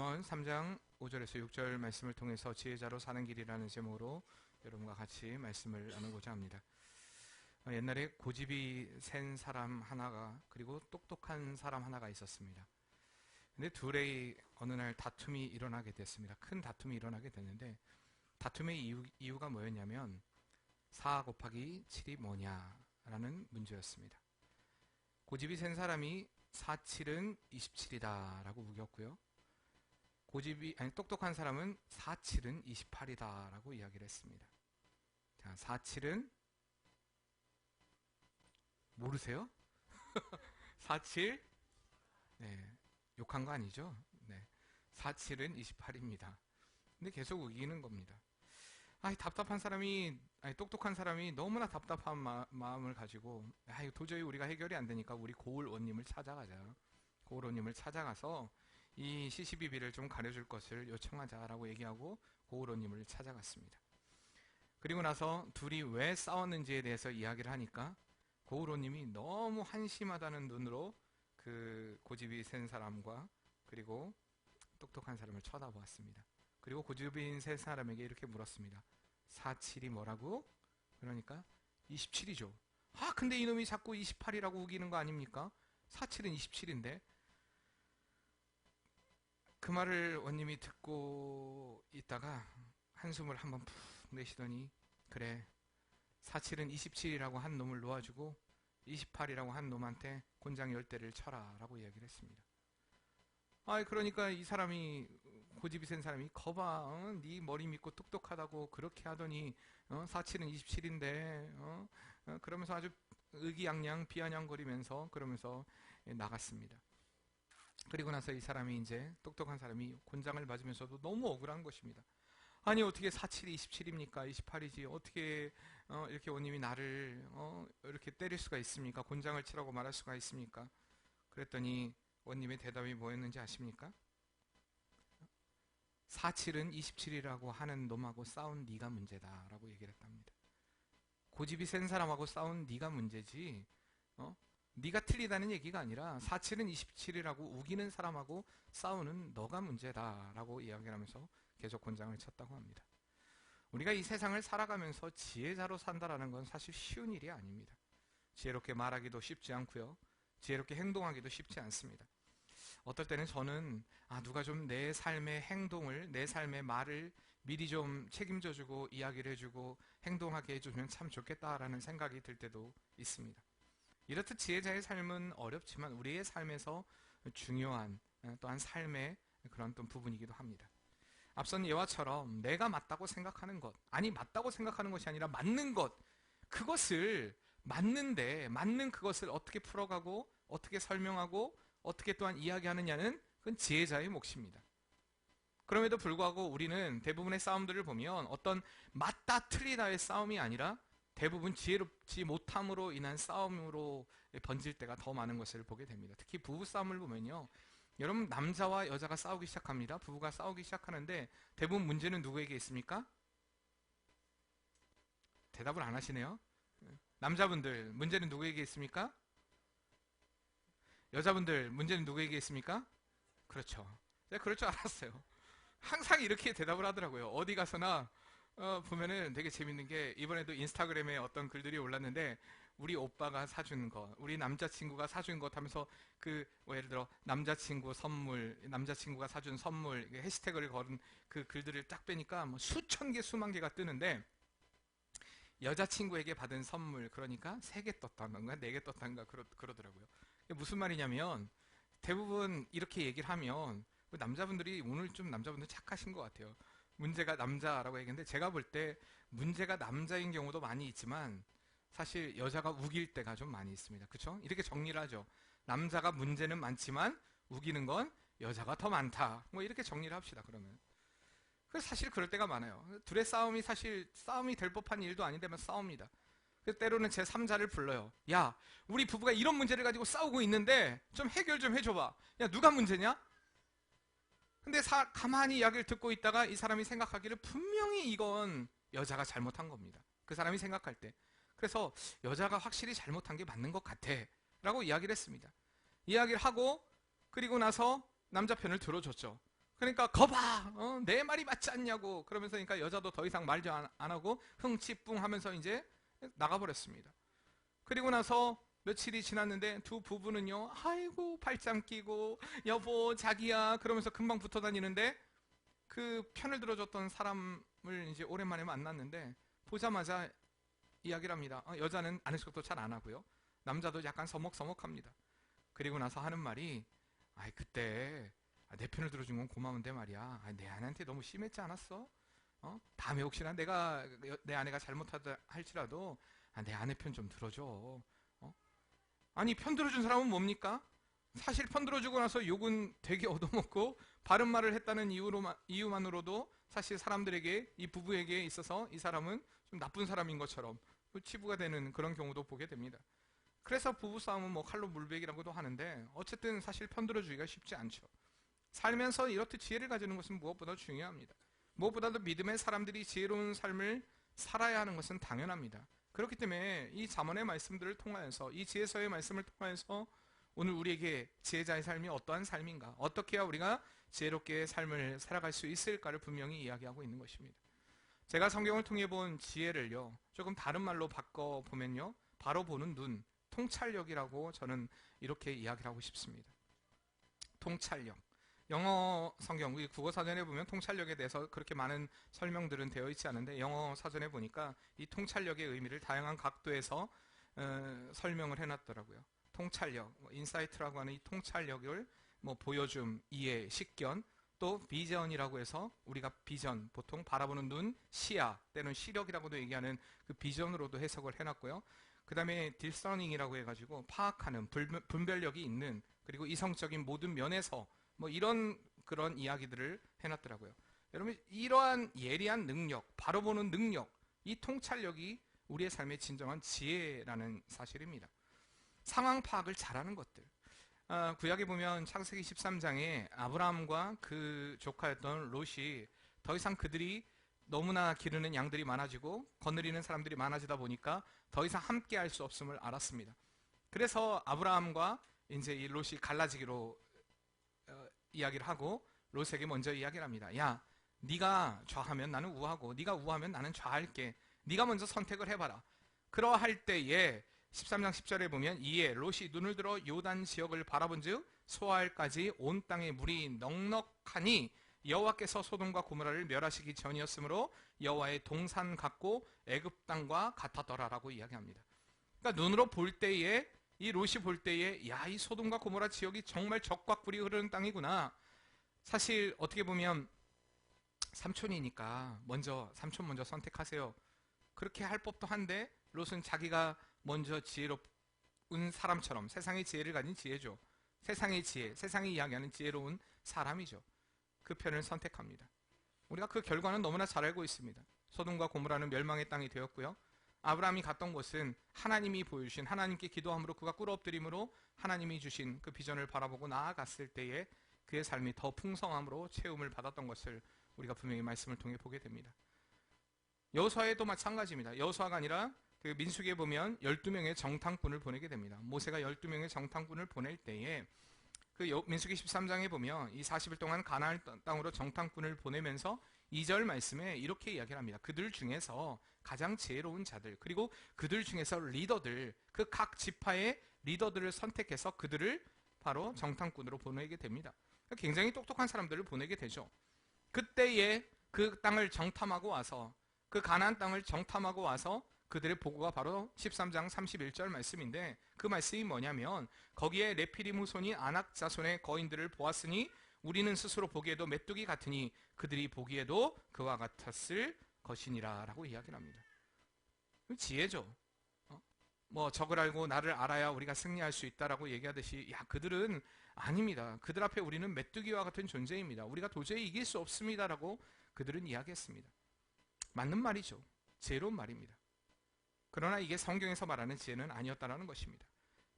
잠언 3장 5절에서 6절 말씀을 통해서 지혜자로 사는 길이라는 제목으로 여러분과 같이 말씀을 나누고자 합니다. 옛날에 고집이 센 사람 하나가 그리고 똑똑한 사람 하나가 있었습니다. 근데 둘의 어느 날 다툼이 일어나게 됐습니다. 큰 다툼이 일어나게 됐는데 다툼의 이유가 뭐였냐면 4 곱하기 7이 뭐냐라는 문제였습니다. 고집이 센 사람이 4, 7은 27이다 라고 우겼고요. 똑똑한 사람은 4, 7은 28이다 라고 이야기를 했습니다. 자, 4, 7은 모르세요? 4, 7? 네, 욕한 거 아니죠? 네, 4, 7은 28입니다. 근데 계속 우기는 겁니다. 답답한 사람이, 똑똑한 사람이 너무나 답답한 마음을 가지고 도저히 우리가 해결이 안 되니까 우리 고을원님을 찾아가자. 고을원님을 찾아가서 이 시시비비를 좀 가려줄 것을 요청하자라고 얘기하고 고을원님을 찾아갔습니다. 그리고 나서 둘이 왜 싸웠는지에 대해서 이야기를 하니까 고을원님이 너무 한심하다는 눈으로 그 고집이 센 사람과 그리고 똑똑한 사람을 쳐다보았습니다. 그리고 고집이 센 사람에게 이렇게 물었습니다. 4, 7이 뭐라고? 그러니까 27이죠. 근데 이놈이 자꾸 28이라고 우기는 거 아닙니까? 4, 7은 27인데. 그 말을 원님이 듣고 있다가 한숨을 한번 푹 내쉬더니 그래, 4, 7은 27이라고 한 놈을 놓아주고 28이라고 한 놈한테 곤장 10대를 쳐라 라고 이야기를 했습니다. 그러니까 이 사람이, 고집이 센 사람이 거봐, 네 머리 믿고 똑똑하다고 그렇게 하더니 4, 7은 27인데 그러면서 아주 의기양양 비아냥거리면서 그러면서 나갔습니다. 그리고 나서 이 사람이, 이제 똑똑한 사람이 곤장을 맞으면서도 너무 억울한 것입니다. 아니 어떻게 4, 7이 27입니까? 28이지. 어떻게 이렇게 원님이 나를 이렇게 때릴 수가 있습니까? 곤장을 치라고 말할 수가 있습니까? 그랬더니 원님의 대답이 뭐였는지 아십니까? 4, 7은 27이라고 하는 놈하고 싸운 네가 문제다 라고 얘기를 했답니다. 고집이 센 사람하고 싸운 네가 문제지 네가 틀리다는 얘기가 아니라 4, 7은 27이라고 우기는 사람하고 싸우는 너가 문제다 라고 이야기를 하면서 계속 곤장을 쳤다고 합니다. 우리가 이 세상을 살아가면서 지혜자로 산다라는 건 사실 쉬운 일이 아닙니다. 지혜롭게 말하기도 쉽지 않고요. 지혜롭게 행동하기도 쉽지 않습니다. 어떨 때는 저는 누가 좀 내 삶의 행동을, 내 삶의 말을 미리 좀 책임져주고 이야기를 해주고 행동하게 해주면 참 좋겠다라는 생각이 들 때도 있습니다. 이렇듯 지혜자의 삶은 어렵지만 우리의 삶에서 중요한 또한 삶의 그런 또 부분이기도 합니다. 앞선 예화처럼 내가 맞다고 생각하는 것, 맞다고 생각하는 것이 아니라 맞는 것, 그것을 맞는 그것을 어떻게 풀어가고 어떻게 설명하고 어떻게 또한 이야기하느냐는 그건 지혜자의 몫입니다. 그럼에도 불구하고 우리는 대부분의 싸움들을 보면 어떤 맞다 틀리다의 싸움이 아니라 대부분 지혜롭지 못함으로 인한 싸움으로 번질 때가 더 많은 것을 보게 됩니다. 특히 부부싸움을 보면요, 여러분, 남자와 여자가 싸우기 시작합니다. 부부가 싸우기 시작하는데 대부분 문제는 누구에게 있습니까? 대답을 안 하시네요. 남자분들, 문제는 누구에게 있습니까? 여자분들, 문제는 누구에게 있습니까? 그렇죠. 제가 그럴 줄 알았어요. 항상 이렇게 대답을 하더라고요. 어디 가서나 보면은 되게 재밌는 게, 이번에도 인스타그램에 어떤 글들이 올랐는데 우리 오빠가 사준 것, 우리 남자친구가 사준 것 하면서 예를 들어 남자친구 선물, 남자친구가 사준 선물 해시태그를 걸은 그 글들을 딱 빼니까 뭐 수천 개 수만 개가 뜨는데, 여자친구에게 받은 선물, 그러니까 3개 떴다던가 4개 떴다던가 그러더라고요. 무슨 말이냐면 대부분 이렇게 얘기를 하면 남자분들이, 오늘 좀 남자분들 착하신 것 같아요. 문제가 남자라고 얘기했는데 제가 볼 때 문제가 남자인 경우도 많이 있지만 사실 여자가 우길 때가 좀 많이 있습니다. 그렇죠? 이렇게 정리를 하죠. 남자가 문제는 많지만 우기는 건 여자가 더 많다. 뭐 이렇게 정리를 합시다. 그러면 사실 그럴 때가 많아요. 둘의 싸움이 사실 싸움이 될 법한 일도 아닌데만 싸웁니다. 그래서 때로는 제 3자를 불러요. 야, 우리 부부가 이런 문제를 가지고 싸우고 있는데 좀 해결 좀 해줘봐. 야, 누가 문제냐? 근데 가만히 이야기를 듣고 있다가 이 사람이 생각하기를 분명히 이건 여자가 잘못한 겁니다. 그 사람이 생각할 때. 그래서 여자가 확실히 잘못한 게 맞는 것 같아 라고 이야기를 했습니다. 이야기를 하고 그리고 나서 남자 편을 들어줬죠. 그러니까 거봐, 내 말이 맞지 않냐고 그러면서, 그러니까 여자도 더 이상 말도 안 하고 흥치뿡 하면서 이제 나가버렸습니다. 그리고 나서 며칠이 지났는데 두 부부는요, 아이고 발짱 끼고 여보 자기야 그러면서 금방 붙어 다니는데, 그 편을 들어줬던 사람을 이제 오랜만에 만났는데 보자마자 이야기를 합니다. 여자는 아는 척도 잘 안 하고요, 남자도 약간 서먹서먹합니다. 그리고 나서 하는 말이, 아이 그때 내 편을 들어준 건 고마운데 말이야, 내 아내한테 너무 심했지 않았어? 다음에 혹시나 내 아내가 잘못하다 할지라도 내 아내 편 좀 들어줘. 아니 편 들어준 사람은 뭡니까? 사실 편 들어주고 나서 욕은 되게 얻어먹고 바른 말을 했다는 이유만으로도 사실 사람들에게, 이 부부에게 있어서 이 사람은 좀 나쁜 사람인 것처럼 치부가 되는 그런 경우도 보게 됩니다. 그래서 부부싸움은 뭐 칼로 물베기라고도 하는데, 어쨌든 사실 편들어주기가 쉽지 않죠. 살면서 이렇듯 지혜를 가지는 것은 무엇보다 중요합니다. 무엇보다도 믿음의 사람들이 지혜로운 삶을 살아야 하는 것은 당연합니다. 그렇기 때문에 이 잠언의 말씀들을 통하여서, 이 지혜서의 말씀을 통하여서 오늘 우리에게 지혜자의 삶이 어떠한 삶인가, 어떻게 해야 우리가 지혜롭게 삶을 살아갈 수 있을까를 분명히 이야기하고 있는 것입니다. 제가 성경을 통해 본 지혜를요, 조금 다른 말로 바꿔보면요, 바로 보는 눈, 통찰력이라고 저는 이렇게 이야기를 하고 싶습니다. 통찰력. 영어 성경, 우리 국어 사전에 보면 통찰력에 대해서 그렇게 많은 설명들은 되어 있지 않은데, 영어 사전에 보니까 이 통찰력의 의미를 다양한 각도에서 설명을 해놨더라고요. 통찰력, 인사이트라고 하는 이 통찰력을 보여줌, 이해, 식견, 또 비전이라고 해서 우리가 비전, 보통 바라보는 눈, 시야, 때는 시력이라고도 얘기하는 그 비전으로도 해석을 해놨고요. 그 다음에 디서닝이라고 해가지고 파악하는, 분별력이 있는, 그리고 이성적인 모든 면에서 이런 그런 이야기들을 해놨더라고요. 여러분, 이러한 예리한 능력, 바로 보는 능력, 이 통찰력이 우리의 삶의 진정한 지혜라는 사실입니다. 상황 파악을 잘하는 것들. 구약에 보면 창세기 13장에 아브라함과 그 조카였던 롯이 더 이상 그들이 너무나 기르는 양들이 많아지고 거느리는 사람들이 많아지다 보니까 더 이상 함께 할 수 없음을 알았습니다. 그래서 아브라함과 이제 이 롯이 갈라지기로 이야기를 하고 롯에게 먼저 이야기를 합니다. 야, 네가 좌하면 나는 우하고 네가 우하면 나는 좌할게. 네가 먼저 선택을 해봐라. 그러할 때에 13장 10절에 보면, 이에 롯이 눈을 들어 요단 지역을 바라본즉 소알까지 온 땅에 물이 넉넉하니 여호와께서 소돔과 고모라를 멸하시기 전이었으므로 여호와의 동산 같고 애굽 땅과 같았더라라고 이야기합니다. 그러니까 눈으로 볼 때에, 이 롯이 볼 때에, 야, 이 소돔과 고모라 지역이 정말 적과 꿀이 흐르는 땅이구나. 사실 어떻게 보면 삼촌이니까 삼촌 먼저 선택하세요, 그렇게 할 법도 한데, 롯은 자기가 먼저 지혜로운 사람처럼, 세상의 지혜를 가진 지혜죠. 세상의 지혜, 세상이 이야기하는 지혜로운 사람이죠. 그 편을 선택합니다. 우리가 그 결과는 너무나 잘 알고 있습니다. 소돔과 고모라는 멸망의 땅이 되었고요. 아브라함이 갔던 곳은 하나님이 보여주신, 하나님께 기도함으로 그가 꿇어 엎드림으로 하나님이 주신 그 비전을 바라보고 나아갔을 때에 그의 삶이 더 풍성함으로 채움을 받았던 것을 우리가 분명히 말씀을 통해 보게 됩니다. 여호수아에도 마찬가지입니다. 여호수아가 아니라 그 민수기에 보면 12명의 정탐꾼을 보내게 됩니다. 모세가 12명의 정탐꾼을 보낼 때에 그 민수기 13장에 보면 이 40일 동안 가나안 땅으로 정탐꾼을 보내면서 2절 말씀에 이렇게 이야기를 합니다. 그들 중에서 가장 지혜로운 자들, 그리고 그들 중에서 리더들, 그 각 지파의 리더들을 선택해서 그들을 바로 정탐꾼으로 보내게 됩니다. 굉장히 똑똑한 사람들을 보내게 되죠. 그때에 그 땅을 정탐하고 와서, 그 가나안 땅을 정탐하고 와서 그들의 보고가 바로 13장 31절 말씀인데, 그 말씀이 뭐냐면, 거기에 레피림 후손이 아낙 자손의 거인들을 보았으니 우리는 스스로 보기에도 메뚜기 같으니 그들이 보기에도 그와 같았을 것이니라 라고 이야기를 합니다. 지혜죠. 적을 알고 나를 알아야 우리가 승리할 수 있다라고 얘기하듯이, 야, 그들은 아닙니다. 그들 앞에 우리는 메뚜기와 같은 존재입니다. 우리가 도저히 이길 수 없습니다라고 그들은 이야기했습니다. 맞는 말이죠. 지혜로운 말입니다. 그러나 이게 성경에서 말하는 지혜는 아니었다는 것입니다.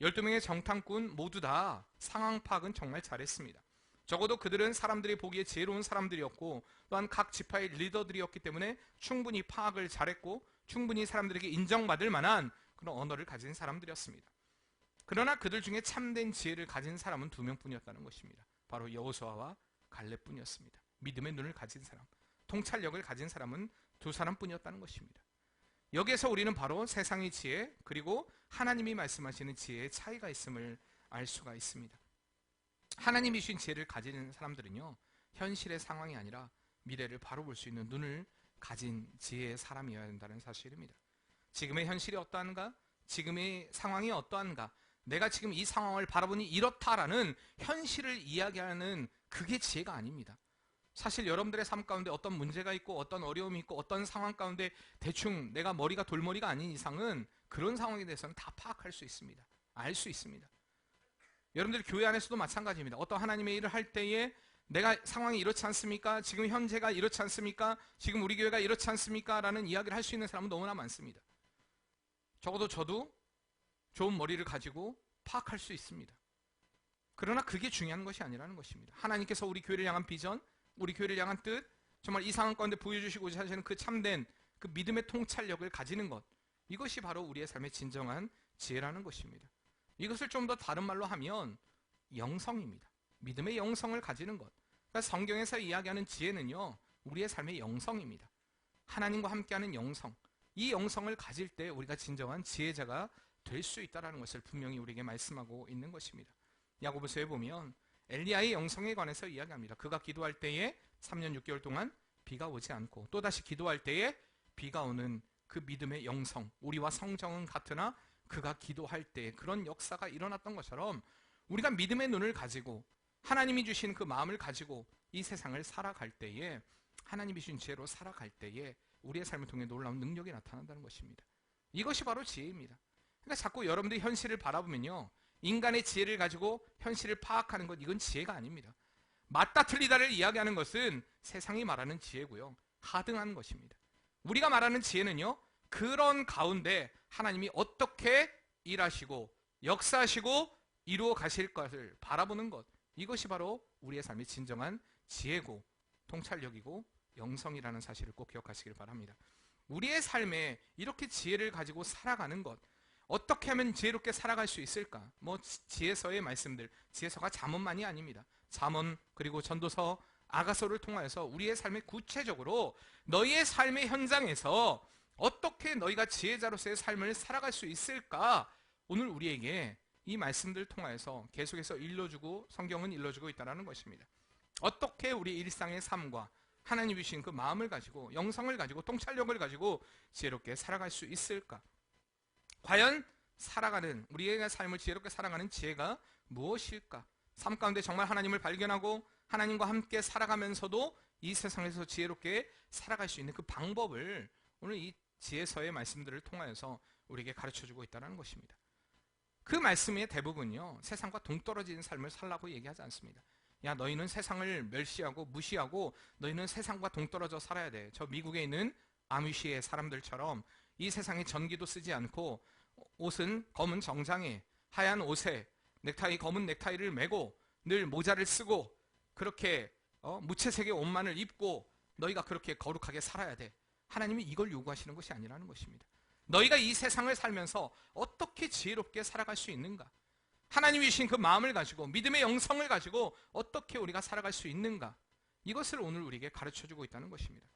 12명의 정탐꾼 모두 다 상황 파악은 정말 잘했습니다. 적어도 그들은 사람들이 보기에 지혜로운 사람들이었고, 또한 각 지파의 리더들이었기 때문에 충분히 파악을 잘했고, 충분히 사람들에게 인정받을 만한 그런 언어를 가진 사람들이었습니다. 그러나 그들 중에 참된 지혜를 가진 사람은 2명뿐이었다는 것입니다. 바로 여호수아와 갈렙뿐이었습니다. 믿음의 눈을 가진 사람, 통찰력을 가진 사람은 두 사람뿐이었다는 것입니다. 여기에서 우리는 바로 세상의 지혜 그리고 하나님이 말씀하시는 지혜의 차이가 있음을 알 수가 있습니다. 하나님이 주신 지혜를 가진 사람들은요, 현실의 상황이 아니라 미래를 바로 볼 수 있는 눈을 가진 지혜의 사람이어야 한다는 사실입니다. 지금의 현실이 어떠한가? 지금의 상황이 어떠한가? 내가 지금 이 상황을 바라보니 이렇다라는 현실을 이야기하는 그게 지혜가 아닙니다. 사실 여러분들의 삶 가운데 어떤 문제가 있고 어떤 어려움이 있고 어떤 상황 가운데 대충 내가 머리가 돌머리가 아닌 이상은 그런 상황에 대해서는 다 파악할 수 있습니다. 알 수 있습니다. 여러분들 교회 안에서도 마찬가지입니다. 어떤 하나님의 일을 할 때에 내가 상황이 이렇지 않습니까? 지금 현재가 이렇지 않습니까? 지금 우리 교회가 이렇지 않습니까? 라는 이야기를 할 수 있는 사람은 너무나 많습니다. 적어도 저도 좋은 머리를 가지고 파악할 수 있습니다. 그러나 그게 중요한 것이 아니라는 것입니다. 하나님께서 우리 교회를 향한 비전, 우리 교회를 향한 뜻, 정말 이 상황 가운데 보여주시고자 하시는 그 참된 그 믿음의 통찰력을 가지는 것, 이것이 바로 우리의 삶의 진정한 지혜라는 것입니다. 이것을 좀 더 다른 말로 하면 영성입니다. 믿음의 영성을 가지는 것. 그러니까 성경에서 이야기하는 지혜는요, 우리의 삶의 영성입니다. 하나님과 함께하는 영성, 이 영성을 가질 때 우리가 진정한 지혜자가 될 수 있다는 것을 분명히 우리에게 말씀하고 있는 것입니다. 야고보서에 보면 엘리야의 영성에 관해서 이야기합니다. 그가 기도할 때에 3년 6개월 동안 비가 오지 않고 또다시 기도할 때에 비가 오는 그 믿음의 영성, 우리와 성정은 같으나 그가 기도할 때 그런 역사가 일어났던 것처럼 우리가 믿음의 눈을 가지고 하나님이 주신 그 마음을 가지고 이 세상을 살아갈 때에, 하나님이 주신 지혜로 살아갈 때에 우리의 삶을 통해 놀라운 능력이 나타난다는 것입니다. 이것이 바로 지혜입니다. 그러니까 자꾸 여러분들이 현실을 바라보면요, 인간의 지혜를 가지고 현실을 파악하는 것, 이건 지혜가 아닙니다. 맞다 틀리다를 이야기하는 것은 세상이 말하는 지혜고요, 하등한 것입니다. 우리가 말하는 지혜는요, 그런 가운데 하나님이 어떻게 일하시고 역사하시고 이루어 가실 것을 바라보는 것, 이것이 바로 우리의 삶의 진정한 지혜고 통찰력이고 영성이라는 사실을 꼭 기억하시길 바랍니다. 우리의 삶에 이렇게 지혜를 가지고 살아가는 것, 어떻게 하면 지혜롭게 살아갈 수 있을까? 지혜서의 말씀들, 지혜서가 잠언만이 아닙니다. 잠언 그리고 전도서, 아가서를 통하여서 우리의 삶에 구체적으로 너희의 삶의 현장에서 어떻게 너희가 지혜자로서의 삶을 살아갈 수 있을까? 오늘 우리에게 이 말씀들을 통하여서 계속해서 일러주고, 성경은 일러주고 있다는 것입니다. 어떻게 우리 일상의 삶과 하나님이 주신 그 마음을 가지고, 영성을 가지고, 통찰력을 가지고 지혜롭게 살아갈 수 있을까? 과연 살아가는, 우리의 삶을 지혜롭게 살아가는 지혜가 무엇일까? 삶 가운데 정말 하나님을 발견하고 하나님과 함께 살아가면서도 이 세상에서 지혜롭게 살아갈 수 있는 그 방법을 오늘 이 지혜서의 말씀들을 통하여서 우리에게 가르쳐주고 있다는 것입니다. 그 말씀의 대부분요, 세상과 동떨어진 삶을 살라고 얘기하지 않습니다. 야, 너희는 세상을 멸시하고 무시하고 너희는 세상과 동떨어져 살아야 돼. 저 미국에 있는 아미시의 사람들처럼 이 세상에 전기도 쓰지 않고 옷은 검은 정장에 하얀 옷에 넥타이, 검은 넥타이를 메고 늘 모자를 쓰고 그렇게 무채색의 옷만을 입고 너희가 그렇게 거룩하게 살아야 돼. 하나님이 이걸 요구하시는 것이 아니라는 것입니다. 너희가 이 세상을 살면서 어떻게 지혜롭게 살아갈 수 있는가? 하나님이 주신 그 마음을 가지고, 믿음의 영성을 가지고 어떻게 우리가 살아갈 수 있는가? 이것을 오늘 우리에게 가르쳐주고 있다는 것입니다.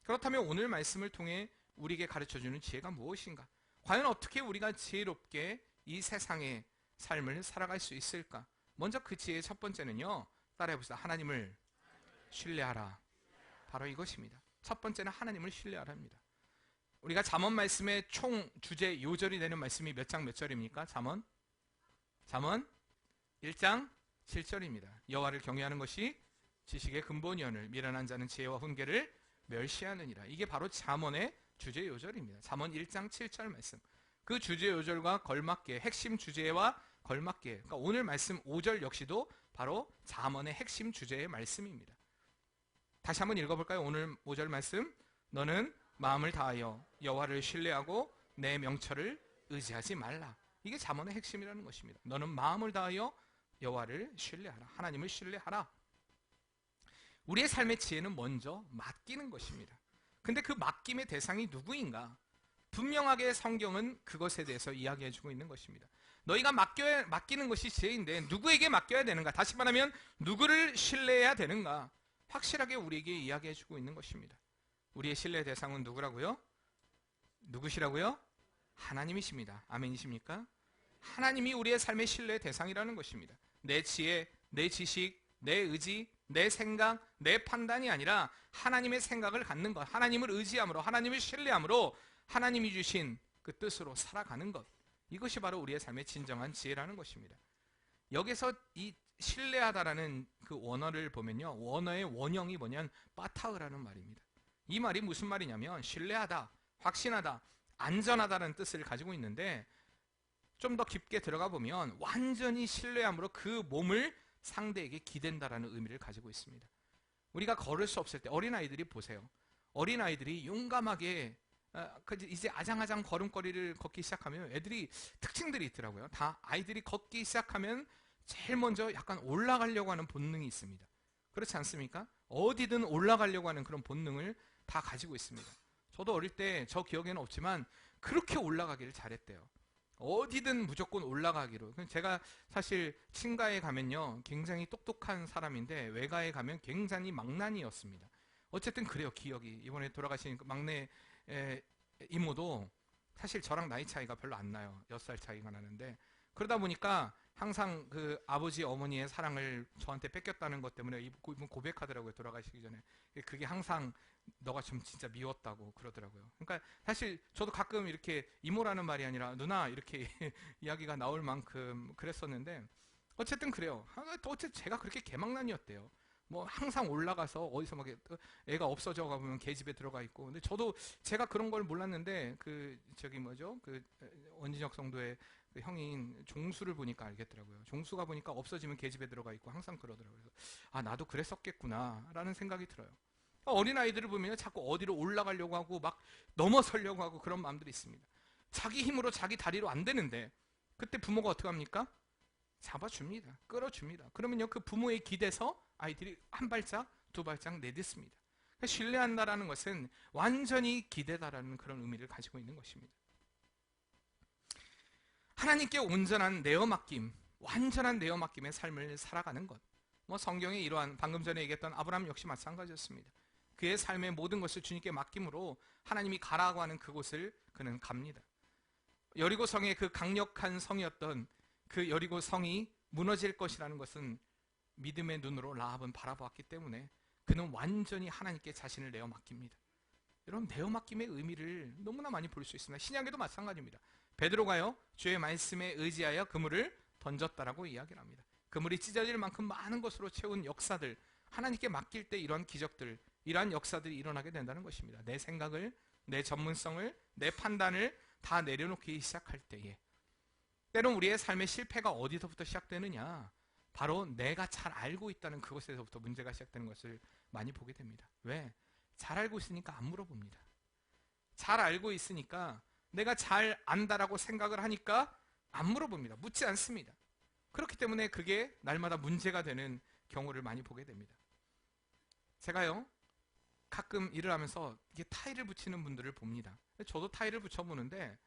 그렇다면 오늘 말씀을 통해 우리에게 가르쳐주는 지혜가 무엇인가? 과연 어떻게 우리가 지혜롭게 이 세상의 삶을 살아갈 수 있을까? 먼저 그 지혜의 첫 번째는요, 따라해봅시다. 하나님을 신뢰하라. 바로 이것입니다. 첫 번째는 하나님을 신뢰하라 합니다. 우리가 잠언 말씀의 총 주제 요절이 되는 말씀이 몇 장 몇 절입니까? 잠언 1장 7절입니다. 여호와를 경외하는 것이 지식의 근본이오늘 미련한 자는 지혜와 훈계를 멸시하느니라. 이게 바로 잠언의 주제 요절입니다. 잠언 1장 7절 말씀. 그 주제 요절과 걸맞게, 핵심 주제와 걸맞게, 그러니까 오늘 말씀 5절 역시도 바로 잠언의 핵심 주제의 말씀입니다. 다시 한번 읽어볼까요? 오늘 5절 말씀. 너는 마음을 다하여 여호와를 신뢰하고 내 명철을 의지하지 말라. 이게 잠언의 핵심이라는 것입니다. 너는 마음을 다하여 여호와를 신뢰하라. 하나님을 신뢰하라. 우리의 삶의 지혜는 먼저 맡기는 것입니다. 근데 그 맡김의 대상이 누구인가? 분명하게 성경은 그것에 대해서 이야기해주고 있는 것입니다. 너희가 맡기는 것이 지혜인데 누구에게 맡겨야 되는가? 다시 말하면 누구를 신뢰해야 되는가? 확실하게 우리에게 이야기해주고 있는 것입니다. 우리의 신뢰 대상은 누구라고요? 누구시라고요? 하나님이십니다. 아멘이십니까? 하나님이 우리의 삶의 신뢰 대상이라는 것입니다. 내 지혜, 내 지식, 내 의지, 내 생각, 내 판단이 아니라 하나님의 생각을 갖는 것, 하나님을 의지함으로, 하나님을 신뢰함으로 하나님이 주신 그 뜻으로 살아가는 것, 이것이 바로 우리의 삶의 진정한 지혜라는 것입니다. 여기서 이 신뢰하다라는 그 원어를 보면요, 원어의 원형이 뭐냐면 빠타흐라는 말입니다. 이 말이 무슨 말이냐면 신뢰하다, 확신하다, 안전하다는 뜻을 가지고 있는데, 좀 더 깊게 들어가 보면 완전히 신뢰함으로 그 몸을 상대에게 기댄다라는 의미를 가지고 있습니다. 우리가 걸을 수 없을 때 어린아이들이 보세요. 어린아이들이 용감하게 이제 아장아장 걸음걸이를 걷기 시작하면 애들이 특징들이 있더라고요. 다 아이들이 걷기 시작하면 제일 먼저 약간 올라가려고 하는 본능이 있습니다. 그렇지 않습니까? 어디든 올라가려고 하는 그런 본능을 다 가지고 있습니다. 저도 어릴 때 저 기억에는 없지만 그렇게 올라가기를 잘했대요. 어디든 무조건 올라가기로. 제가 사실 친가에 가면요 굉장히 똑똑한 사람인데 외가에 가면 굉장히 망나니였습니다. 어쨌든 그래요. 기억이. 이번에 돌아가신 그 막내 이모도 사실 저랑 나이 차이가 별로 안 나요. 6살 차이가 나는데, 그러다 보니까 항상 그 아버지 어머니의 사랑을 저한테 뺏겼다는 것 때문에 이분 고백하더라고요. 돌아가시기 전에. 그게 항상 너가 좀 진짜 미웠다고 그러더라고요. 그러니까 사실 저도 가끔 이렇게 이모라는 말이 아니라 누나 이렇게 이야기가 나올 만큼 그랬었는데, 어쨌든 그래요. 어쨌든 제가 그렇게 개망난이었대요. 뭐 항상 올라가서 어디서 막 애가 없어져 가보면 계집에 들어가 있고. 근데 저도 제가 그런 걸 몰랐는데 그 원진혁 성도의 그 형인 종수를 보니까 알겠더라고요. 종수가 보니까 없어지면 계집에 들어가 있고 항상 그러더라고요. 그래서 아, 나도 그랬었겠구나라는 생각이 들어요. 어린아이들을 보면 자꾸 어디로 올라가려고 하고 막 넘어서려고 하고 그런 마음들이 있습니다. 자기 힘으로 자기 다리로 안 되는데 그때 부모가 어떻게 합니까? 잡아줍니다. 끌어줍니다. 그러면요 그 부모의 기대서 아이들이 한 발짝 두 발짝 내딛습니다. 신뢰한다라는 것은 완전히 기대다라는 그런 의미를 가지고 있는 것입니다. 하나님께 온전한 내어맡김, 완전한 내어맡김의 삶을 살아가는 것. 뭐 성경에 이러한 방금 전에 얘기했던 아브라함 역시 마찬가지였습니다. 그의 삶의 모든 것을 주님께 맡김으로 하나님이 가라고 하는 그곳을 그는 갑니다. 여리고 성의 그 강력한 성이었던 그 여리고 성이 무너질 것이라는 것은 믿음의 눈으로 라합은 바라보았기 때문에 그는 완전히 하나님께 자신을 내어 맡깁니다. 여러분, 내어 맡김의 의미를 너무나 많이 볼 수 있습니다. 신약에도 마찬가지입니다. 베드로가요 주의 말씀에 의지하여 그물을 던졌다라고 이야기를 합니다. 그물이 찢어질 만큼 많은 것으로 채운 역사들, 하나님께 맡길 때 이런 기적들, 이러한 역사들이 일어나게 된다는 것입니다. 내 생각을, 내 전문성을, 내 판단을 다 내려놓기 시작할 때에, 때론 우리의 삶의 실패가 어디서부터 시작되느냐, 바로 내가 잘 알고 있다는 그것에서부터 문제가 시작되는 것을 많이 보게 됩니다. 왜? 잘 알고 있으니까 안 물어봅니다. 잘 알고 있으니까, 내가 잘 안다라고 생각을 하니까 안 물어봅니다. 묻지 않습니다. 그렇기 때문에 그게 날마다 문제가 되는 경우를 많이 보게 됩니다. 제가요 가끔 일을 하면서 이게 타일을 붙이는 분들을 봅니다. 저도 타일을 붙여보는데,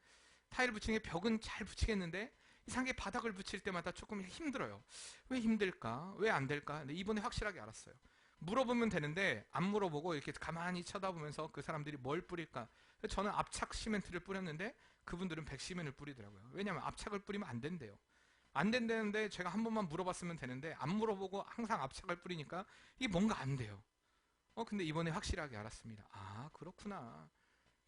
타일을 붙이는 게 벽은 잘 붙이겠는데 이상하게 바닥을 붙일 때마다 조금 힘들어요. 왜 힘들까? 왜 안 될까? 근데 이번에 확실하게 알았어요. 물어보면 되는데 안 물어보고 이렇게 가만히 쳐다보면서 그 사람들이 뭘 뿌릴까? 저는 압착 시멘트를 뿌렸는데 그분들은 백시멘을 뿌리더라고요. 왜냐하면 압착을 뿌리면 안 된대요. 안 된다는데 제가 한 번만 물어봤으면 되는데 안 물어보고 항상 압착을 뿌리니까 이게 뭔가 안 돼요. 근데 이번에 확실하게 알았습니다. 아, 그렇구나.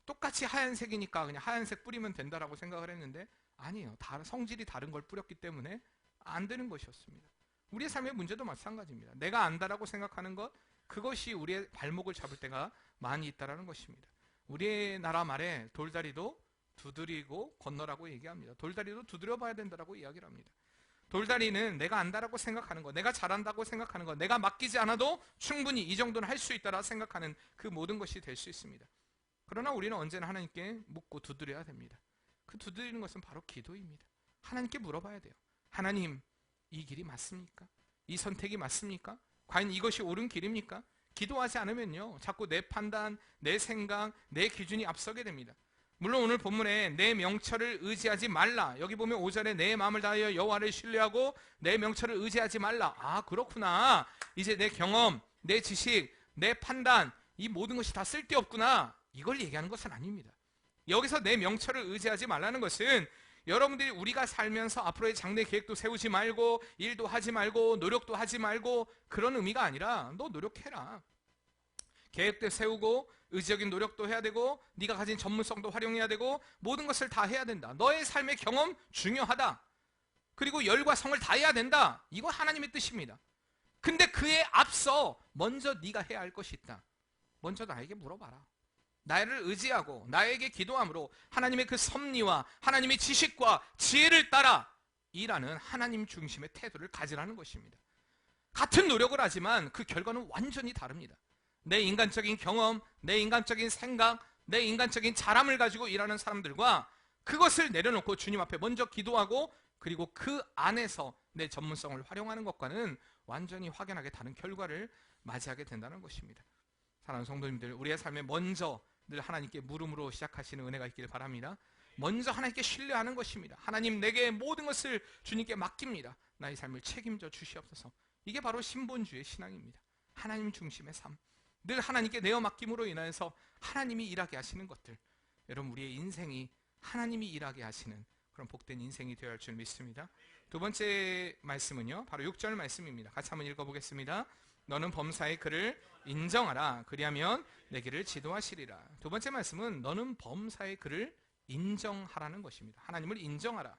똑같이 하얀색이니까 그냥 하얀색 뿌리면 된다라고 생각을 했는데 아니에요. 성질이 다른 걸 뿌렸기 때문에 안 되는 것이었습니다. 우리의 삶의 문제도 마찬가지입니다. 내가 안다라고 생각하는 것, 그것이 우리의 발목을 잡을 때가 많이 있다라는 것입니다. 우리의 나라 말에 돌다리도 두드리고 건너라고 얘기합니다. 돌다리도 두드려 봐야 된다라고 이야기를 합니다. 돌다리는 내가 안다라고 생각하는 것, 내가 잘한다고 생각하는 것, 내가 맡기지 않아도 충분히 이 정도는 할 수 있다라고 생각하는 그 모든 것이 될 수 있습니다. 그러나 우리는 언제나 하나님께 묻고 두드려야 됩니다. 그 두드리는 것은 바로 기도입니다. 하나님께 물어봐야 돼요. 하나님, 이 길이 맞습니까? 이 선택이 맞습니까? 과연 이것이 옳은 길입니까? 기도하지 않으면요 자꾸 내 판단, 내 생각, 내 기준이 앞서게 됩니다. 물론 오늘 본문에 내 명철을 의지하지 말라. 여기 보면 5절에 내 마음을 다하여 여호와를 신뢰하고 내 명철을 의지하지 말라. 아, 그렇구나. 이제 내 경험, 내 지식, 내 판단, 이 모든 것이 다 쓸데없구나. 이걸 얘기하는 것은 아닙니다. 여기서 내 명철을 의지하지 말라는 것은 여러분들이 우리가 살면서 앞으로의 장래 계획도 세우지 말고 일도 하지 말고 노력도 하지 말고 그런 의미가 아니라 너 노력해라. 계획도 세우고 의지적인 노력도 해야 되고 네가 가진 전문성도 활용해야 되고 모든 것을 다 해야 된다. 너의 삶의 경험 중요하다. 그리고 열과 성을 다해야 된다. 이거 하나님의 뜻입니다. 근데 그에 앞서 먼저 네가 해야 할 것이 있다. 먼저 나에게 물어봐라. 나를 의지하고 나에게 기도함으로 하나님의 그 섭리와 하나님의 지식과 지혜를 따라 일하는 하나님 중심의 태도를 가지라는 것입니다. 같은 노력을 하지만 그 결과는 완전히 다릅니다. 내 인간적인 경험, 내 인간적인 생각, 내 인간적인 자람을 가지고 일하는 사람들과 그것을 내려놓고 주님 앞에 먼저 기도하고 그리고 그 안에서 내 전문성을 활용하는 것과는 완전히 확연하게 다른 결과를 맞이하게 된다는 것입니다. 사랑하는 성도님들, 우리의 삶에 먼저 늘 하나님께 물음으로 시작하시는 은혜가 있기를 바랍니다. 먼저 하나님께 신뢰하는 것입니다. 하나님, 내게 모든 것을 주님께 맡깁니다. 나의 삶을 책임져 주시옵소서. 이게 바로 신본주의 신앙입니다. 하나님 중심의 삶, 늘 하나님께 내어 맡김으로 인하여서 하나님이 일하게 하시는 것들, 여러분 우리의 인생이 하나님이 일하게 하시는 그런 복된 인생이 되어야 할 줄 믿습니다. 두 번째 말씀은요, 바로 6절 말씀입니다. 같이 한번 읽어보겠습니다. 너는 범사의 그를 인정하라. 그리하면 내 길을 지도하시리라. 두 번째 말씀은 너는 범사의 그를 인정하라는 것입니다. 하나님을 인정하라.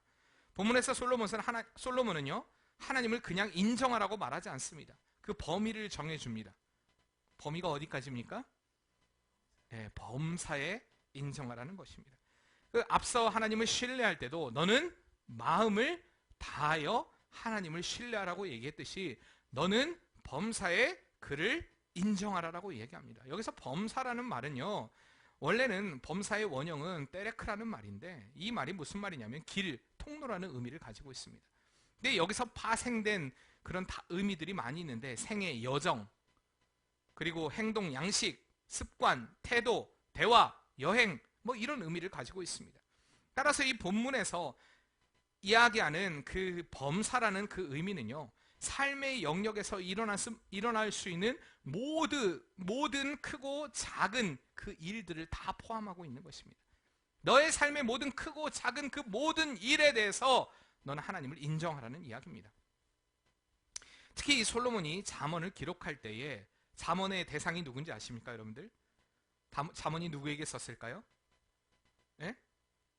본문에서 솔로몬은요, 하나님을 그냥 인정하라고 말하지 않습니다. 그 범위를 정해줍니다. 범위가 어디까지입니까? 네, 범사에 인정하라는 것입니다. 그 앞서 하나님을 신뢰할 때도 너는 마음을 다하여 하나님을 신뢰하라고 얘기했듯이 너는 범사에 그를 인정하라라고 얘기합니다. 여기서 범사라는 말은요, 원래는 범사의 원형은 때레크라는 말인데 이 말이 무슨 말이냐면 길, 통로라는 의미를 가지고 있습니다. 근데 여기서 파생된 그런 의미들이 많이 있는데 생애, 여정, 그리고 행동, 양식, 습관, 태도, 대화, 여행, 뭐 이런 의미를 가지고 있습니다. 따라서 이 본문에서 이야기하는 그 범사라는 그 의미는요, 삶의 영역에서 일어날 수 있는 모든 크고 작은 그 일들을 다 포함하고 있는 것입니다. 너의 삶의 모든 크고 작은 그 모든 일에 대해서 너는 하나님을 인정하라는 이야기입니다. 특히 이 솔로몬이 잠언을 기록할 때에 잠언의 대상이 누군지 아십니까, 여러분들? 잠언이 누구에게 썼을까요? 네?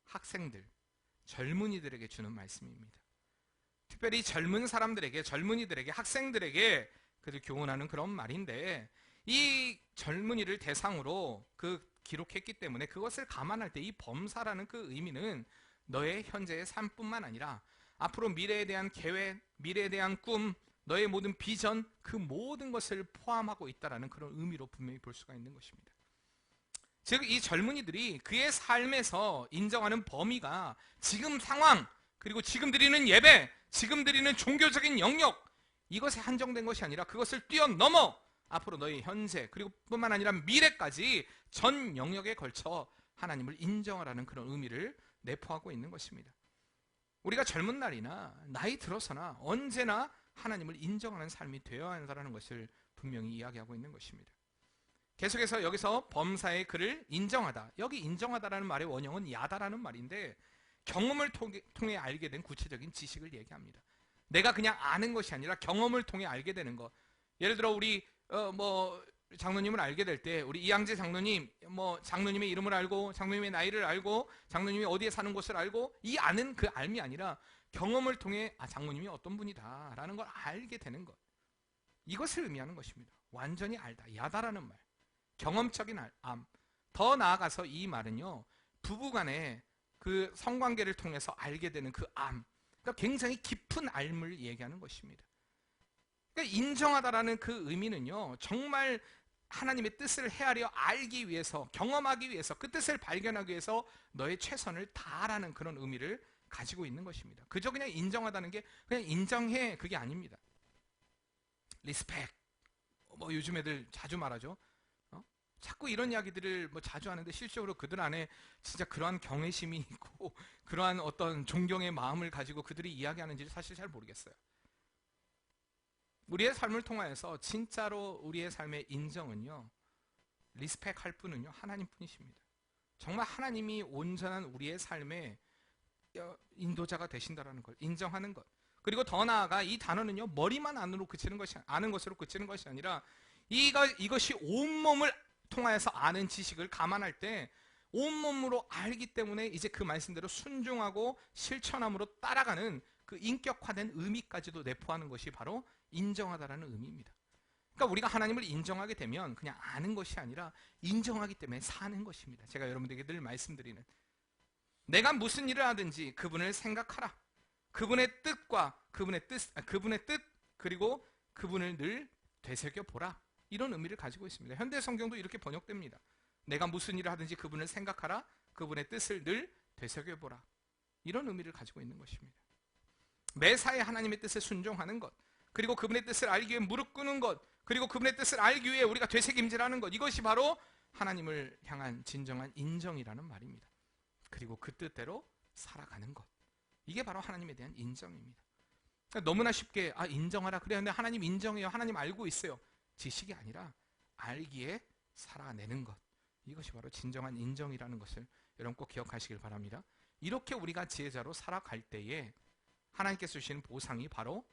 학생들, 젊은이들에게 주는 말씀입니다. 특별히 젊은 사람들에게, 젊은이들에게, 학생들에게 그들 교훈하는 그런 말인데, 이 젊은이를 대상으로 기록했기 때문에 그것을 감안할 때 이 범사라는 그 의미는 너의 현재의 삶뿐만 아니라 앞으로 미래에 대한 계획, 미래에 대한 꿈, 너의 모든 비전, 그 모든 것을 포함하고 있다는 그런 의미로 분명히 볼 수가 있는 것입니다. 즉 이 젊은이들이 그의 삶에서 인정하는 범위가 지금 상황, 그리고 지금 드리는 예배, 지금 드리는 종교적인 영역, 이것에 한정된 것이 아니라 그것을 뛰어넘어 앞으로 너의 현재, 그리고 뿐만 아니라 미래까지 전 영역에 걸쳐 하나님을 인정하라는 그런 의미를 내포하고 있는 것입니다. 우리가 젊은 날이나 나이 들어서나 언제나 하나님을 인정하는 삶이 되어야 한다는 것을 분명히 이야기하고 있는 것입니다. 계속해서 여기서 범사의 그를 인정하다, 여기 인정하다라는 말의 원형은 야다라는 말인데 경험을 통해 알게 된 구체적인 지식을 얘기합니다. 내가 그냥 아는 것이 아니라 경험을 통해 알게 되는 것. 예를 들어 우리 장로님을 알게 될 때 우리 이양재 장로님, 장로님의 이름을 알고 장로님의 나이를 알고 장로님이 어디에 사는 곳을 알고 이 아는 그 알미 아니라 경험을 통해 장로님이 어떤 분이다 라는 걸 알게 되는 것, 이것을 의미하는 것입니다. 완전히 알다, 야다라는 말, 경험적인 암. 더 나아가서 이 말은요, 부부간의 그 성관계를 통해서 알게 되는 그 암, 그러니까 굉장히 깊은 알을 얘기하는 것입니다. 그러니까 인정하다라는 그 의미는요, 정말 하나님의 뜻을 헤아려 알기 위해서, 경험하기 위해서, 그 뜻을 발견하기 위해서 너의 최선을 다하라는 그런 의미를 가지고 있는 것입니다. 그저 그냥 인정하다는 게 그냥 인정해, 그게 아닙니다. 리스펙, 요즘 애들 자주 말하죠. 자꾸 이런 이야기들을 뭐 자주 하는데 실제로 그들 안에 진짜 그러한 경외심이 있고 그러한 어떤 존경의 마음을 가지고 그들이 이야기하는지를 사실 잘 모르겠어요. 우리의 삶을 통하여서 진짜로 우리의 삶의 인정은요, 리스펙할 분은요 하나님뿐이십니다. 정말 하나님이 온전한 우리의 삶의 인도자가 되신다라는 걸 인정하는 것. 그리고 더 나아가 이 단어는요 머리만 아는 것으로 그치는 것이 아니라 이것이 온몸을 통하여서 아는 지식을 감안할 때 온몸으로 알기 때문에 이제 그 말씀대로 순종하고 실천함으로 따라가는 그 인격화된 의미까지도 내포하는 것이 바로 인정하다라는 의미입니다. 그러니까 우리가 하나님을 인정하게 되면 그냥 아는 것이 아니라 인정하기 때문에 사는 것입니다. 제가 여러분들에게 늘 말씀드리는, 내가 무슨 일을 하든지 그분을 생각하라. 그분의 뜻과 그분의 뜻 그리고 그분을 늘 되새겨 보라. 이런 의미를 가지고 있습니다. 현대 성경도 이렇게 번역됩니다. 내가 무슨 일을 하든지 그분을 생각하라. 그분의 뜻을 늘 되새겨 보라. 이런 의미를 가지고 있는 것입니다. 매사에 하나님의 뜻에 순종하는 것, 그리고 그분의 뜻을 알기 위해 무릎 꿇는 것, 그리고 그분의 뜻을 알기 위해 우리가 되새김질하는 것, 이것이 바로 하나님을 향한 진정한 인정이라는 말입니다. 그리고 그 뜻대로 살아가는 것, 이게 바로 하나님에 대한 인정입니다. 그러니까 너무나 쉽게 인정하라 그래, 근데 하나님 인정해요, 하나님 알고 있어요, 지식이 아니라 알기에 살아내는 것, 이것이 바로 진정한 인정이라는 것을 여러분 꼭 기억하시길 바랍니다. 이렇게 우리가 지혜자로 살아갈 때에 하나님께서 주시는 보상이 바로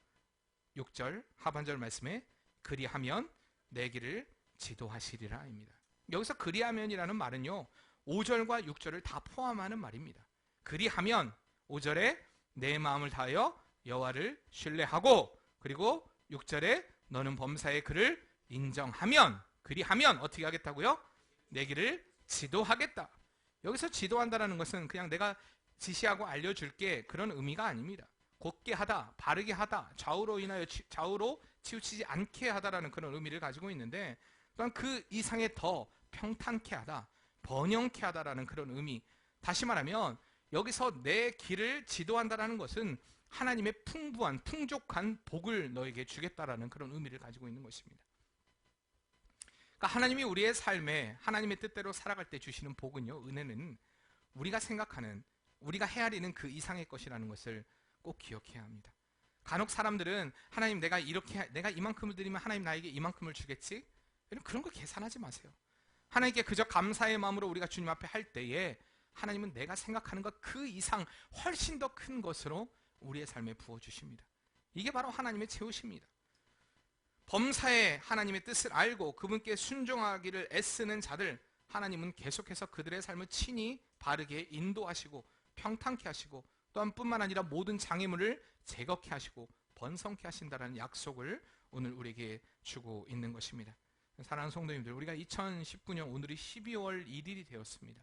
6절 하반절 말씀에 그리하면 내 길을 지도하시리라 입니다. 여기서 그리하면이라는 말은요 5절과 6절을 다 포함하는 말입니다. 그리하면 5절에 내 마음을 다하여 여호와를 신뢰하고, 그리고 6절에 너는 범사의 그를 인정하면, 그리하면 어떻게 하겠다고요? 내 길을 지도하겠다. 여기서 지도한다는 것은 그냥 내가 지시하고 알려줄게, 그런 의미가 아닙니다. 곧게 하다, 바르게 하다, 좌우로 인하여 좌우로 치우치지 않게 하다라는 그런 의미를 가지고 있는데, 또한 그 이상의 더 평탄케 하다, 번영케 하다라는 그런 의미. 다시 말하면 여기서 내 길을 지도한다라는 것은 하나님의 풍부한 풍족한 복을 너에게 주겠다라는 그런 의미를 가지고 있는 것입니다. 그러니까 하나님이 우리의 삶에 하나님의 뜻대로 살아갈 때 주시는 복은요, 은혜는 우리가 생각하는, 우리가 헤아리는 그 이상의 것이라는 것을 꼭 기억해야 합니다. 간혹 사람들은 하나님 내가 이만큼을 드리면 하나님 나에게 이만큼을 주겠지? 그런 거 계산하지 마세요. 하나님께 그저 감사의 마음으로 우리가 주님 앞에 할 때에 하나님은 내가 생각하는 것 그 이상 훨씬 더 큰 것으로 우리의 삶에 부어주십니다. 이게 바로 하나님의 채우십니다. 범사에 하나님의 뜻을 알고 그분께 순종하기를 애쓰는 자들, 하나님은 계속해서 그들의 삶을 친히 바르게 인도하시고 평탄케 하시고, 또한 뿐만 아니라 모든 장애물을 제거케 하시고 번성케 하신다는 약속을 오늘 우리에게 주고 있는 것입니다. 사랑하는 성도님들, 우리가 2019년 오늘이 12월 1일이 되었습니다.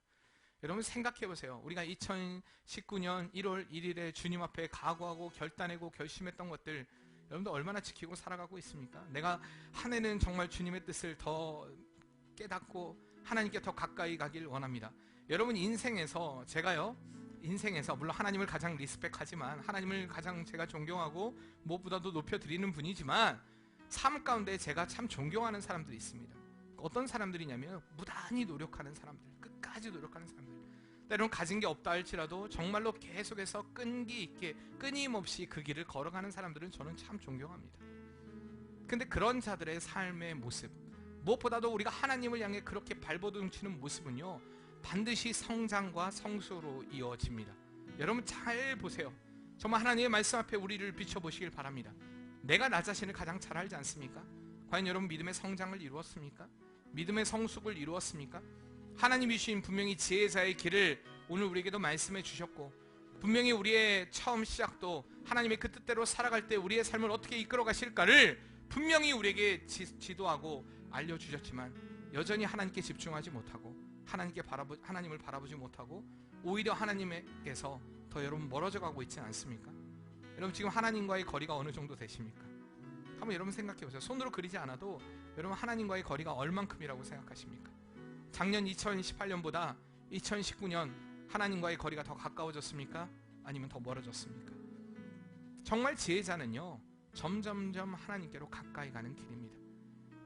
여러분 생각해 보세요. 우리가 2019년 1월 1일에 주님 앞에 각오하고 결단하고 결심했던 것들, 여러분들 얼마나 지키고 살아가고 있습니까? 내가 한 해는 정말 주님의 뜻을 더 깨닫고 하나님께 더 가까이 가길 원합니다. 여러분 인생에서 물론 하나님을 가장 리스펙하지만, 하나님을 가장 제가 존경하고 무엇보다도 높여드리는 분이지만, 삶 가운데 제가 참 존경하는 사람들이 있습니다. 어떤 사람들이냐면 무단히 노력하는 사람들, 끝까지 노력하는 사람들, 때로는 가진 게 없다 할지라도 정말로 계속해서 끈기 있게 끊임없이 그 길을 걸어가는 사람들은 저는 참 존경합니다. 근데 그런 자들의 삶의 모습, 무엇보다도 우리가 하나님을 향해 그렇게 발버둥치는 모습은요 반드시 성장과 성수로 이어집니다. 여러분 잘 보세요. 정말 하나님의 말씀 앞에 우리를 비춰보시길 바랍니다. 내가 나 자신을 가장 잘 알지 않습니까? 과연 여러분 믿음의 성장을 이루었습니까? 믿음의 성숙을 이루었습니까? 하나님이 주신 분명히 지혜자의 길을 오늘 우리에게도 말씀해 주셨고, 분명히 우리의 처음 시작도 하나님의 그 뜻대로 살아갈 때 우리의 삶을 어떻게 이끌어 가실까를 분명히 우리에게 지도하고 알려주셨지만, 여전히 하나님께 집중하지 못하고 하나님을 바라보지 못하고 오히려 하나님께서 더 여러분 멀어져 가고 있지 않습니까? 여러분 지금 하나님과의 거리가 어느 정도 되십니까? 한번 여러분 생각해 보세요. 손으로 그리지 않아도 여러분 하나님과의 거리가 얼만큼이라고 생각하십니까? 작년 2018년보다 2019년 하나님과의 거리가 더 가까워졌습니까? 아니면 더 멀어졌습니까? 정말 지혜자는요 점점점 하나님께로 가까이 가는 길입니다.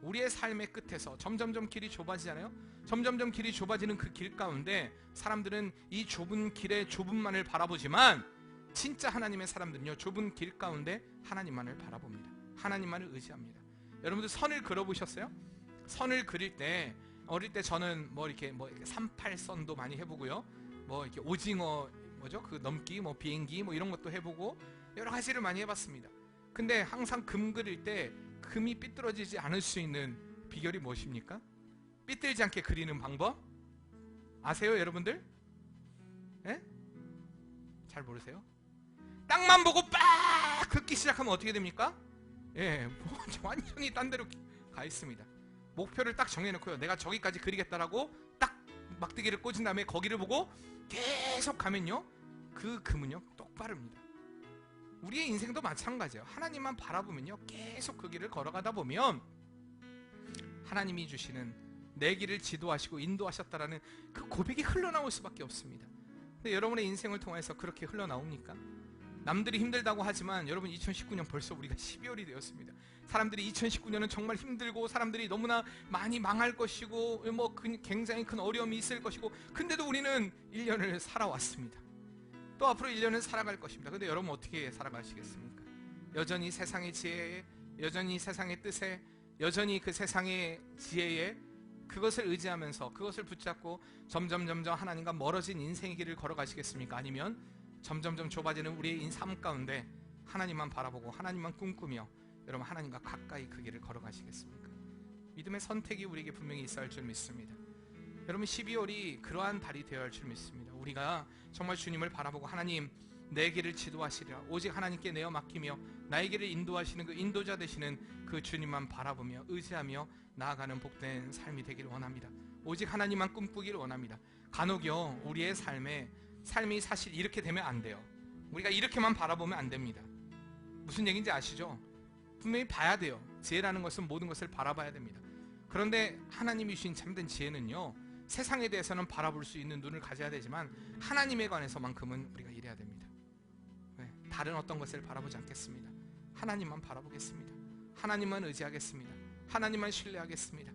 우리의 삶의 끝에서 점점점 길이 좁아지잖아요. 점점점 길이 좁아지는 그 길 가운데 사람들은 이 좁은 길의 좁음만을 바라보지만 진짜 하나님의 사람들은요, 좁은 길 가운데 하나님만을 바라봅니다. 하나님만을 의지합니다. 여러분들 선을 그려보셨어요? 선을 그릴 때 어릴 때 저는 이렇게 38선도 많이 해보고요, 이렇게 오징어 그 넘기, 비행기 이런 것도 해보고 여러 가지를 많이 해봤습니다. 근데 항상 금 그릴 때 금이 삐뚤어지지 않을 수 있는 비결이 무엇입니까? 삐뚤지 않게 그리는 방법 아세요, 여러분들? 예? 잘 모르세요? 땅만 보고 빡 긋기 시작하면 어떻게 됩니까? 예, 완전히 딴 데로 가 있습니다. 목표를 딱 정해놓고요, 내가 저기까지 그리겠다라고 딱 막대기를 꽂은 다음에 거기를 보고 계속 가면요, 그 금은요 똑바릅니다. 우리의 인생도 마찬가지예요. 하나님만 바라보면요, 계속 그 길을 걸어가다 보면 하나님이 주시는 내 길을 지도하시고 인도하셨다라는 그 고백이 흘러나올 수밖에 없습니다. 근데 여러분의 인생을 통해서 그렇게 흘러나옵니까? 남들이 힘들다고 하지만 여러분, 2019년 벌써 우리가 12월이 되었습니다. 사람들이 2019년은 정말 힘들고 사람들이 너무나 많이 망할 것이고 굉장히 큰 어려움이 있을 것이고, 근데도 우리는 1년을 살아왔습니다. 또 앞으로 1년은 살아갈 것입니다. 근데 여러분 어떻게 살아가시겠습니까? 여전히 세상의 지혜에, 여전히 세상의 뜻에, 여전히 그 세상의 지혜에 그것을 의지하면서 그것을 붙잡고 점점 하나님과 멀어진 인생의 길을 걸어가시겠습니까? 아니면 점점 좁아지는 우리의 삶 가운데 하나님만 바라보고 하나님만 꿈꾸며 여러분 하나님과 가까이 그 길을 걸어가시겠습니까? 믿음의 선택이 우리에게 분명히 있어야 할 줄 믿습니다. 여러분, 12월이 그러한 달이 되어야 할 줄 믿습니다. 우리가 정말 주님을 바라보고 하나님, 내 길을 지도하시리라, 오직 하나님께 내어 맡기며 나의 길을 인도하시는 그 인도자 되시는 그 주님만 바라보며 의지하며 나아가는 복된 삶이 되기를 원합니다. 오직 하나님만 꿈꾸기를 원합니다. 간혹요, 우리의 삶이 사실 이렇게 되면 안 돼요. 우리가 이렇게만 바라보면 안 됩니다. 무슨 얘기인지 아시죠? 분명히 봐야 돼요. 지혜라는 것은 모든 것을 바라봐야 됩니다. 그런데 하나님이 주신 참된 지혜는요, 세상에 대해서는 바라볼 수 있는 눈을 가져야 되지만 하나님에 관해서만큼은 우리가 이래야 됩니다. 왜? 다른 어떤 것을 바라보지 않겠습니다. 하나님만 바라보겠습니다. 하나님만 의지하겠습니다. 하나님만 신뢰하겠습니다.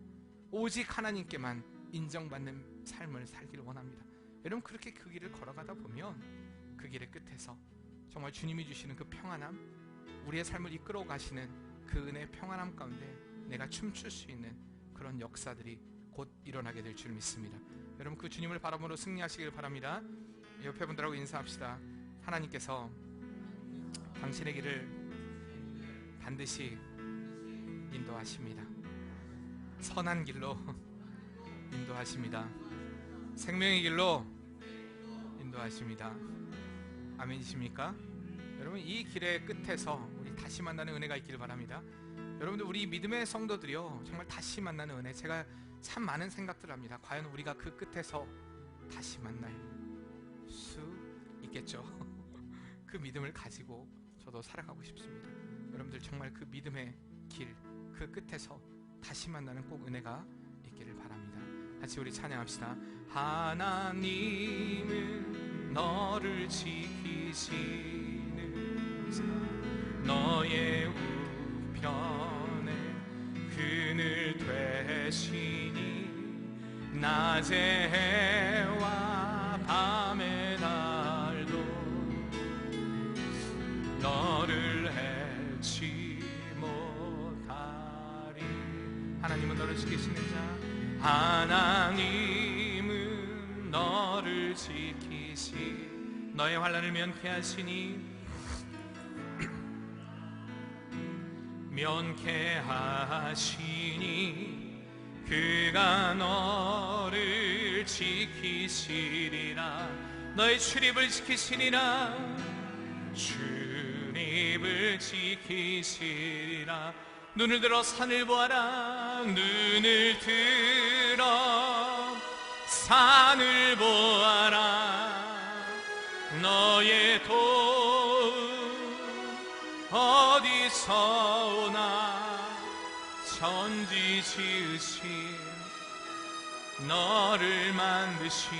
오직 하나님께만 인정받는 삶을 살기를 원합니다. 여러분, 그렇게 그 길을 걸어가다 보면 그 길의 끝에서 정말 주님이 주시는 그 평안함, 우리의 삶을 이끌어 가시는 그 은혜의 평안함 가운데 내가 춤출 수 있는 그런 역사들이 곧 일어나게 될 줄 믿습니다. 여러분, 그 주님을 바라보므로 승리하시길 바랍니다. 옆에 분들하고 인사합시다. 하나님께서 당신의 길을 반드시 인도하십니다. 선한 길로 인도하십니다. 생명의 길로 인도하십니다. 아멘이십니까? 여러분, 이 길의 끝에서 우리 다시 만나는 은혜가 있기를 바랍니다. 여러분들, 우리 믿음의 성도들이요, 정말 다시 만나는 은혜, 제가 참 많은 생각들을 합니다. 과연 우리가 그 끝에서 다시 만날 수 있겠죠? 그 믿음을 가지고 저도 살아가고 싶습니다. 여러분들, 정말 그 믿음의 길, 그 끝에서 다시 만나는 꼭 은혜가 있기를 바랍니다. 같이 우리 찬양합시다. 하나님은 너를 지키시는 너의 우편에 그늘 되시니 낮의 해와 밤의 달도 너를 해치 못하리. 하나님은 너를 지키시는 자, 하나님은 너를 지키시 너의 환난을 면케하시니 면케하시니 그가 너를 지키시리라. 너의 출입을 지키시리라. 출입을 지키시리라. 눈을 들어 산을 보아라. 눈을 들어 산을 보아라. 너의 도움 어디서 오나. 천지 지으신 너를 만드신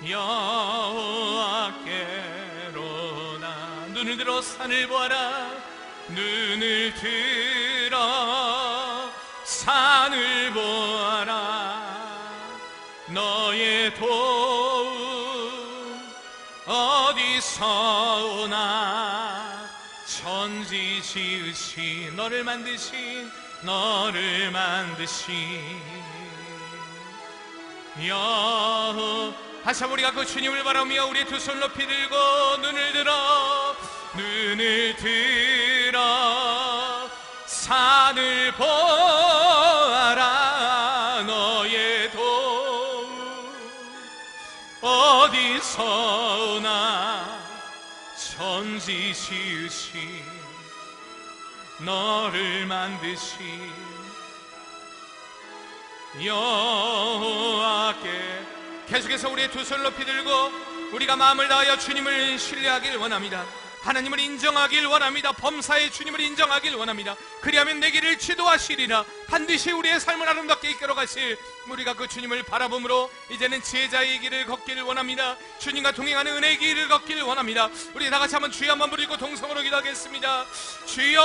여호와께로나. 눈을 들어 산을 보아라. 눈을 들어 너의 도움 어디서 오나. 천지 지으신 너를 만드신 여호와. 다시 한번 우리가 그 주님을 바라며 우리의 두 손 높이 들고 눈을 들어 산을 보아라. 너의 도움 어디서 오나. 천지 지으신 너를 만드신 여호와께. 계속해서 우리의 두 손을 높이 들고 우리가 마음을 다하여 주님을 신뢰하길 원합니다. 하나님을 인정하길 원합니다. 범사의 주님을 인정하길 원합니다. 그리하면 내 길을 지도하시리라. 반드시 우리의 삶을 아름답게 이끌어 가실 우리가 그 주님을 바라봄으로 이제는 지혜자의 길을 걷기를 원합니다. 주님과 동행하는 은혜의 길을 걷기를 원합니다. 우리 다 같이 한번 주여 한번 부르고 동성으로 기도하겠습니다. 주여